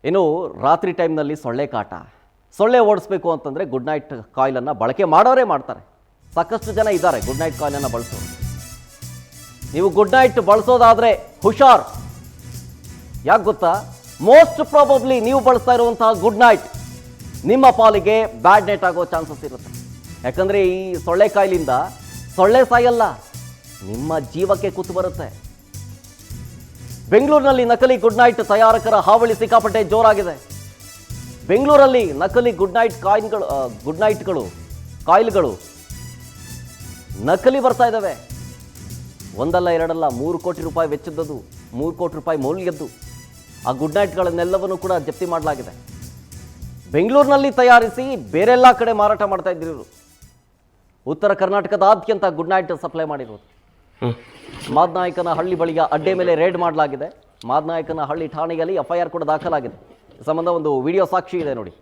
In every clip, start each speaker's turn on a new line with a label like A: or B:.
A: ಇನ್ನು ರಾತ್ರಿ ಟೈಮ್ನಲ್ಲಿ ಸೊಳ್ಳೆ ಕಾಟ, ಸೊಳ್ಳೆ ಓಡಿಸ್ಬೇಕು ಅಂತಂದರೆ ಗುಡ್ ನೈಟ್ ಕಾಯಿಲನ್ನು ಬಳಕೆ ಮಾಡೋರೇ ಮಾಡ್ತಾರೆ. ಸಾಕಷ್ಟು ಜನ ಇದ್ದಾರೆ ಗುಡ್ ನೈಟ್ ಕಾಯಿಲನ್ನು ಬಳಸೋರು. ನೀವು ಗುಡ್ ನೈಟ್ ಬಳಸೋದಾದರೆ ಹುಷಾರ್. ಯಾಕೆ ಗೊತ್ತಾ? ಮೋಸ್ಟ್ ಪ್ರಾಬಬ್ಲಿ ನೀವು ಬಳಸ್ತಾ ಇರುವಂತಹ ಗುಡ್ ನೈಟ್ ನಿಮ್ಮ ಪಾಲಿಗೆ ಬ್ಯಾಡ್ ನೈಟ್ ಆಗೋ ಚಾನ್ಸಸ್ ಇರುತ್ತೆ. ಯಾಕಂದರೆ ಈ ಸೊಳ್ಳೆ ಕಾಯಿಲಿಂದ ಸೊಳ್ಳೆ ಸಾಯಲ್ಲ, ನಿಮ್ಮ ಜೀವಕ್ಕೆ ಕುತ್ತು ಬರುತ್ತೆ. ಬೆಂಗಳೂರಿನಲ್ಲಿ ನಕಲಿ ಗುಡ್ ನೈಟ್ ತಯಾರಕರ ಹಾವಳಿ ಸಿಕ್ಕಾಪಟ್ಟೆ ಜೋರಾಗಿದೆ. ಬೆಂಗಳೂರಲ್ಲಿ ನಕಲಿ ಗುಡ್ ನೈಟ್ ಕಾಯಿಲ್ಗಳು ನಕಲಿ ಬರ್ತಾ ಇದ್ದಾವೆ. ಒಂದಲ್ಲ ಎರಡಲ್ಲ 3 ಕೋಟಿ ರೂಪಾಯಿ ವೆಚ್ಚದ್ದು, 3 ಕೋಟಿ ರೂಪಾಯಿ ಮೌಲ್ಯದ್ದು ಆ ಗುಡ್ ನೈಟ್ಗಳನ್ನೆಲ್ಲವನ್ನು ಕೂಡ ಜಪ್ತಿ ಮಾಡಲಾಗಿದೆ. ಬೆಂಗಳೂರಿನಲ್ಲಿ ತಯಾರಿಸಿ ಬೇರೆಲ್ಲ ಕಡೆ ಮಾರಾಟ ಮಾಡ್ತಾ ಇದ್ರು ಇವರು. ಉತ್ತರ ಕರ್ನಾಟಕದಾದ್ಯಂತ ಗುಡ್ ನೈಟ್ ಸಪ್ಲೈ ಮಾಡಿರೋದು. ಮಾದನಾಯಕನಹಳ್ಳಿ ಬಳಿಯ ಅಡ್ಡೆ ಮೇಲೆ ರೇಡ್ ಮಾಡಲಾಗಿದೆ. ಮಾದನಾಯಕನಹಳ್ಳಿ ಠಾಣೆಯಲ್ಲಿ FIR ಕೂಡ ದಾಖಲಾಗಿದೆ. ಈ ಸಂಬಂಧ ಒಂದು ವಿಡಿಯೋ ಸಾಕ್ಷಿ ಇದೆ ನೋಡಿ.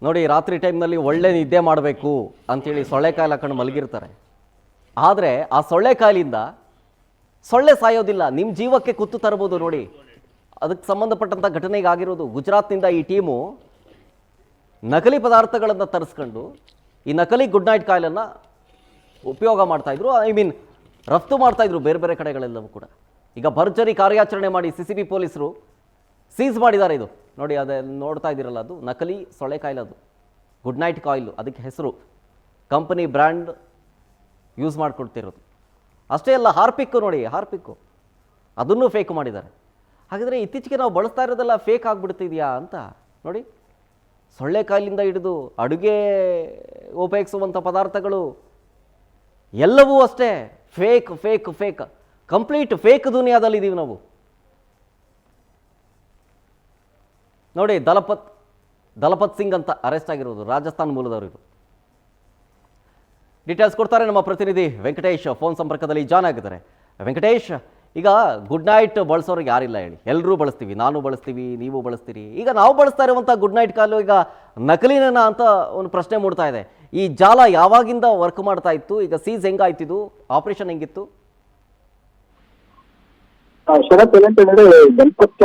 A: ನೋಡಿ, ರಾತ್ರಿ ಟೈಮ್ನಲ್ಲಿ ಒಳ್ಳೆ ನಿದ್ದೆ ಮಾಡಬೇಕು ಅಂಥೇಳಿ ಸೊಳ್ಳೆಕಾಯಿಲೆ ಹಾಕೊಂಡು ಮಲಗಿರ್ತಾರೆ. ಆದರೆ ಆ ಸೊಳ್ಳೆಕಾಯಿಲಿಂದ ಸೊಳ್ಳೆ ಸಾಯೋದಿಲ್ಲ, ನಿಮ್ಮ ಜೀವಕ್ಕೆ ಕುತ್ತು ತರಬಹುದು. ನೋಡಿ, ಅದಕ್ಕೆ ಸಂಬಂಧಪಟ್ಟಂಥ ಘಟನೆಗೆ ಆಗಿರೋದು. ಗುಜರಾತ್ನಿಂದ ಈ ಟೀಮು ನಕಲಿ ಪದಾರ್ಥಗಳನ್ನು ತರಿಸ್ಕೊಂಡು ಈ ನಕಲಿ ಗುಡ್ ನೈಟ್ ಕಾಯಿಲನ್ನು ಉಪಯೋಗ ಮಾಡ್ತಾಯಿದ್ರು, ರಫ್ತು ಮಾಡ್ತಾಯಿದ್ರು ಬೇರೆ ಬೇರೆ ಕಡೆಗಳೆಲ್ಲವೂ ಕೂಡ. ಈಗ ಭರ್ಜರಿ ಕಾರ್ಯಾಚರಣೆ ಮಾಡಿ CCB ಪೊಲೀಸರು ಸೀಸ್ ಮಾಡಿದ್ದಾರೆ. ಇದು ನೋಡಿ, ಅದೇ ನೋಡ್ತಾ ಇದ್ದೀರಲ್ಲ, ಅದು ನಕಲಿ ಸೊಳ್ಳೆ ಕಾಯಿಲೆ, ಅದು ಗುಡ್ ನೈಟ್ ಕಾಯಿಲು. ಅದಕ್ಕೆ ಹೆಸರು ಕಂಪನಿ ಬ್ರ್ಯಾಂಡ್ ಯೂಸ್ ಮಾಡಿಕೊಡ್ತಿರೋದು. ಅಷ್ಟೇ ಅಲ್ಲ, ಹಾರ್ಪಿಕ್ಕು ನೋಡಿ, ಹಾರ್ಪಿಕ್ಕು ಅದನ್ನು ಫೇಕ್ ಮಾಡಿದ್ದಾರೆ. ಹಾಗಾದರೆ ಇತ್ತೀಚೆಗೆ ನಾವು ಬಳಸ್ತಾ ಇರೋದೆಲ್ಲ ಫೇಕ್ ಆಗಿಬಿಡ್ತಿದೆಯಾ ಅಂತ ನೋಡಿ. ಸೊಳ್ಳೆ ಕಾಯಿಲಿಂದ ಹಿಡಿದು ಅಡುಗೆ ಉಪಯೋಗಿಸುವಂಥ ಪದಾರ್ಥಗಳು ಎಲ್ಲವೂ ಅಷ್ಟೇ fake fake fake, complete fake ದುನಿಯಾದಲ್ಲಿದ್ದೀವಿ ನಾವು. ನೋಡಿ, ದಲಪತ್ ಸಿಂಗ್ ಅಂತ ಅರೆಸ್ಟ್ ಆಗಿರೋದು, ರಾಜಸ್ಥಾನ್ ಮೂಲದವರು. ಇದು ಡೀಟೇಲ್ಸ್ ಕೊಡ್ತಾರೆ ನಮ್ಮ ಪ್ರತಿನಿಧಿ ವೆಂಕಟೇಶ್, ಫೋನ್ ಸಂಪರ್ಕದಲ್ಲಿ ಜಾಯ್ನ್ ಆಗಿದ್ದಾರೆ. ವೆಂಕಟೇಶ್, ಈಗ ಗುಡ್ ನೈಟ್ ಬಳಸೋರಿಗೆ ಯಾರಿಲ್ಲ ಹೇಳಿ, ಎಲ್ಲರೂ ಬಳಸ್ತೀವಿ, ನಾನು ಬಳಸ್ತೀವಿ, ನೀವು ಬಳಸ್ತೀರಿ. ಈಗ ನಾವು ಬಳಸ್ತಾ ಇರುವಂಥ ಗುಡ್ ನೈಟ್ ಕಾಲು ಈಗ ನಕಲಿನ ಅಂತ ಒಂದು ಪ್ರಶ್ನೆ ಮೂಡ್ತಾ ಇದೆ. ಈ ಜಾಲ ಯಾವಾಗಿಂದ ವರ್ಕ್ ಮಾಡ್ತಾ ಇತ್ತು? ಈಗ ಸೀಸ್ ಹೆಂಗಾಯ್ತಿದು? ಆಪರೇಷನ್ ಹೆಂಗಿತ್ತು?
B: ಶರತ್, ಏನಂತ ಹೇಳಿದ್ರೆ ದಲ್ಪತ್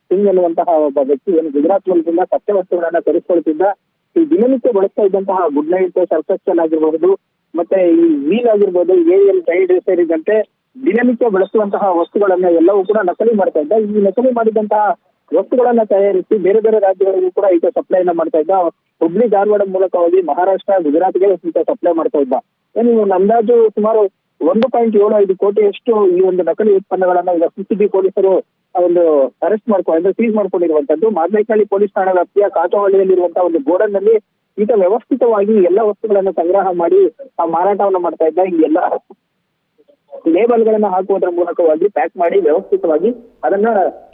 B: ಸಿಂಗ್ ಎನ್ನುವಂತಹ ಒಬ್ಬ ವ್ಯಕ್ತಿ ಏನು ಗುಜರಾತ್ ಮೂಲದಿಂದ ಕಚ್ಚಾ ವಸ್ತುಗಳನ್ನ ತರಿಸ್ಕೊಳ್ತಿದ್ದ. ಈ ದಿನನಿತ್ಯ ಬಳಸ್ತಾ ಇದ್ದಂತಹ ಗುಡ್ ನೈಟ್ ಸರ್ಫೆಕ್ಸಲ್ ಆಗಿರ್ಬಹುದು, ಮತ್ತೆ ಈ ವೀಲ್ ಆಗಿರ್ಬೋದು, AL ಟೈಡ್ ಸೇರಿದಂತೆ ದಿನನಿತ್ಯ ಬಳಸುವಂತಹ ವಸ್ತುಗಳನ್ನ ಎಲ್ಲವೂ ಕೂಡ ನಕಲಿ ಮಾಡ್ತಾ ಇದ್ದ. ಈ ನಕಲಿ ಮಾಡಿದಂತಹ ವಸ್ತುಗಳನ್ನ ತಯಾರಿಸಿ ಬೇರೆ ಬೇರೆ ರಾಜ್ಯಗಳಿಗೂ ಕೂಡ ಈತ ಸಪ್ಲೈನ ಮಾಡ್ತಾ ಇದ್ದ. ಹುಬ್ಳಿ ಧಾರವಾಡ ಮೂಲಕವಾಗಿ ಮಹಾರಾಷ್ಟ್ರ, ಗುಜರಾತ್ಗೆ ಈತ ಸಪ್ಲೈ ಮಾಡ್ತಾ ಇದ್ದ. ಏನು ಅಂದಾಜು ಸುಮಾರು 1.75 ಕೋಟಿಯಷ್ಟು ಈ ಒಂದು ನಕಲಿ ಉತ್ಪನ್ನಗಳನ್ನ ಈಗ CCB ಪೊಲೀಸರು ಒಂದು ಅರೆಸ್ಟ್ ಮಾಡ್ಕೊಂಡು ಸೀಸ್ ಮಾಡ್ಕೊಂಡಿರುವಂತದ್ದು. ಮಾದನಾಯಕನಹಳ್ಳಿ ಪೊಲೀಸ್ ಠಾಣಾ ವ್ಯಾಪ್ತಿಯ ಕಾಚೋಹಳ್ಳಿಯಲ್ಲಿರುವಂತಹ ಒಂದು ಗೋಡನ್ ನಲ್ಲಿ ಈತ ವ್ಯವಸ್ಥಿತವಾಗಿ ಎಲ್ಲ ವಸ್ತುಗಳನ್ನ ಸಂಗ್ರಹ ಮಾಡಿ ಆ ಮಾರಾಟವನ್ನ ಮಾಡ್ತಾ ಇದ್ದ. ಈ ಎಲ್ಲ ಲೇಬಲ್ ಗಳನ್ನ ಹಾಕುವುದರ ಮೂಲಕವಾಗಿ ಪ್ಯಾಕ್ ಮಾಡಿ ವ್ಯವಸ್ಥಿತವಾಗಿ ಅದನ್ನ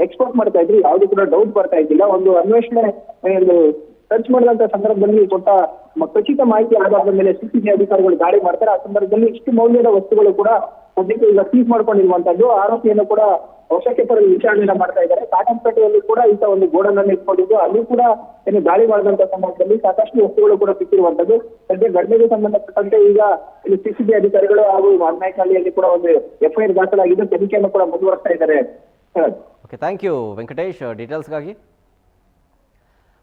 B: ಎಕ್ಸ್ಪೋರ್ಟ್ ಮಾಡ್ತಾ ಇದ್ರು. ಯಾವ್ದು ಕೂಡ ಡೌಟ್ ಬರ್ತಾ ಇದ್ದಿಲ್ಲ. ಒಂದು ಅನ್ವೇಷಣೆ ಸರ್ಚ್ ಮಾಡಿದಂತ ಸಂದರ್ಭದಲ್ಲಿ ಕೊಟ್ಟ ಖಚಿತ ಮಾಹಿತಿ ಆಧಾರದ ಮೇಲೆ CCB ಅಧಿಕಾರಿಗಳು ದಾಳಿ ಮಾಡ್ತಾರೆ. ಆ ಸಂದರ್ಭದಲ್ಲಿ ಇಷ್ಟು ಮೌಲ್ಯದ ವಸ್ತುಗಳು ಕೂಡ ಸದ್ಯಕ್ಕೆ ಈಗ ಸೀಸ್ ಮಾಡ್ಕೊಂಡಿರುವಂತದ್ದು. ಆರೋಪಿಯನ್ನು ಕೂಡ ವಶಕ್ಕೆ ಪಡೆದು ವಿಚಾರಣೆ ಮಾಡ್ತಾ ಇದ್ದಾರೆ. ಕಾಟನ್ಪೇಟೆಯಲ್ಲಿ ಕೂಡ ಈತ ಒಂದು ಗೋಡನ್ ಅನ್ನು ಇಟ್ಕೊಂಡಿದ್ದು, ಅಲ್ಲಿ ಕೂಡ ಏನು ದಾಳಿ ಮಾಡಿದಂತ ಸಂದರ್ಭದಲ್ಲಿ ಸಾಕಷ್ಟು ವಸ್ತುಗಳು ಕೂಡ ಸಿಕ್ಕಿರುವಂತದ್ದು. ಸದ್ಯ ಘಟನೆಗೆ ಸಂಬಂಧಪಟ್ಟಂತೆ ಈಗ ಇಲ್ಲಿ CCB ಅಧಿಕಾರಿಗಳು ಹಾಗೂ ಮಾದನಾಯಕನಹಳ್ಳಿಯಲ್ಲಿ ಕೂಡ ಒಂದು FIR ದಾಖಲಾಗಿದ್ದು ತನಿಖೆಯನ್ನು ಕೂಡ ಮುಂದುವರಿಸ್ತಾ ಇದ್ದಾರೆ.
A: ಓಕೆ, ಥ್ಯಾಂಕ್ ಯು ವೆಂಕಟೇಶ್ ಡೀಟೇಲ್ಸ್ಗಾಗಿ.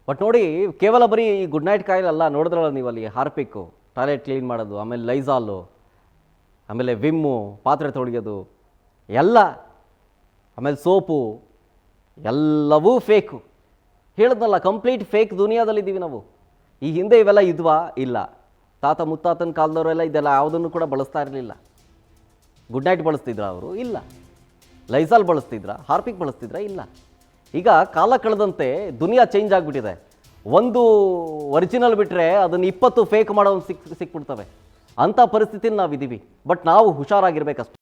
A: ಬಟ್ ನೋಡಿ, ಕೇವಲ ಬರೀ ಈ ಗುಡ್ ನೈಟ್ ಕಾಯಿಲಲ್ಲ, ನೋಡಿದ್ರಲ್ಲ ನೀವು ಅಲ್ಲಿ ಹಾರ್ಪಿಕ್ಕು ಟಾಯ್ಲೆಟ್ ಕ್ಲೀನ್ ಮಾಡೋದು, ಆಮೇಲೆ ಲೈಸಾಲು, ಆಮೇಲೆ ವಿಮ್ಮು ಪಾತ್ರೆ ತೊಳೆಯೋದು ಎಲ್ಲ, ಆಮೇಲೆ ಸೋಪು, ಎಲ್ಲವೂ ಫೇಕು. ಹೇಳಿದ್ನಲ್ಲ, ಕಂಪ್ಲೀಟ್ ಫೇಕ್ ದುನಿಯಾದಲ್ಲಿದ್ದೀವಿ ನಾವು. ಈ ಹಿಂದೆ ಇವೆಲ್ಲ ಇದ್ವಾ? ಇಲ್ಲ. ತಾತ ಮುತ್ತಾತನ ಕಾಲದವರೆಲ್ಲ ಇದೆಲ್ಲ ಯಾವುದನ್ನು ಕೂಡ ಬಳಸ್ತಾ ಇರಲಿಲ್ಲ. ಗುಡ್ ನೈಟ್ ಬಳಸ್ತಿದ್ರ ಅವರು? ಇಲ್ಲ. ಲೈಸಾಲ್ ಬಳಸ್ತಿದ್ರ? ಹಾರ್ಪಿಕ್ ಬಳಸ್ತಿದ್ರ? ಇಲ್ಲ. ಈಗ ಕಾಲ ಕಳೆದಂತೆ ದುನಿಯಾ ಚೇಂಜ್ ಆಗಿಬಿಟ್ಟಿದೆ. ಒಂದು ಒರಿಜಿನಲ್ ಬಿಟ್ಟರೆ ಅದನ್ನು 20 ಫೇಕ್ ಮಾಡೋದು ಸಿಕ್ಬಿಡ್ತವೆ. ಅಂಥ ಪರಿಸ್ಥಿತಿಯಲ್ಲಿ ನಾವಿದ್ದೀವಿ. ಬಟ್ ನಾವು ಹುಷಾರಾಗಿರ್ಬೇಕಷ್ಟೆ.